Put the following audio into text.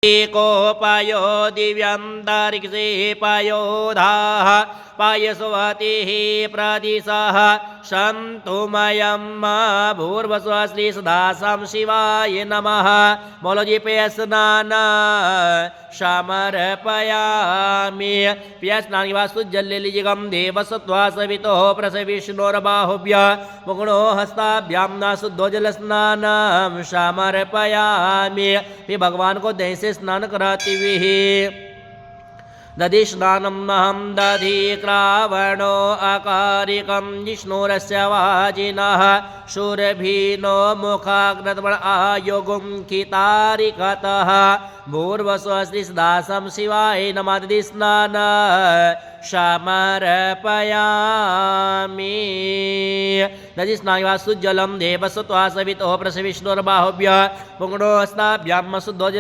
एकोपायो दिव्यन्तरिक्षे पयोधाः पायसुवतिः प्रदिशः शन्तुमयं भूर्वस्वश्री सदासं शिवाय नमः। बोलो जी पे स्नान समर्पयामि। पे स्नान के बाद शुद्ध जल ले लीजिए। गम देव सत्वा सवितो प्रसविष्णुर्बाहुभ्य मुगुणो हस्ताभ्यां न शुद्धो जल स्नान समर्पयामि। फिर भगवान को दही से स्नान कराती हुई दधि स्नानम महम दधि क्रावणो अकारिकम जिष्णुरस्य वाजिनः शूरभीनो मुखाग्रतमण आयोगुं कितारिकतः भूर्वस्वस्ति सदासं शिवाय नमः। दधि स्नान समर्पयामि। दधि स्नान के बाद शुद्ध जलम देव सत्वा सवितो प्रसविष्णुर्बाहुभ्य मुगुणो हस्ताभ्यां शुद्धो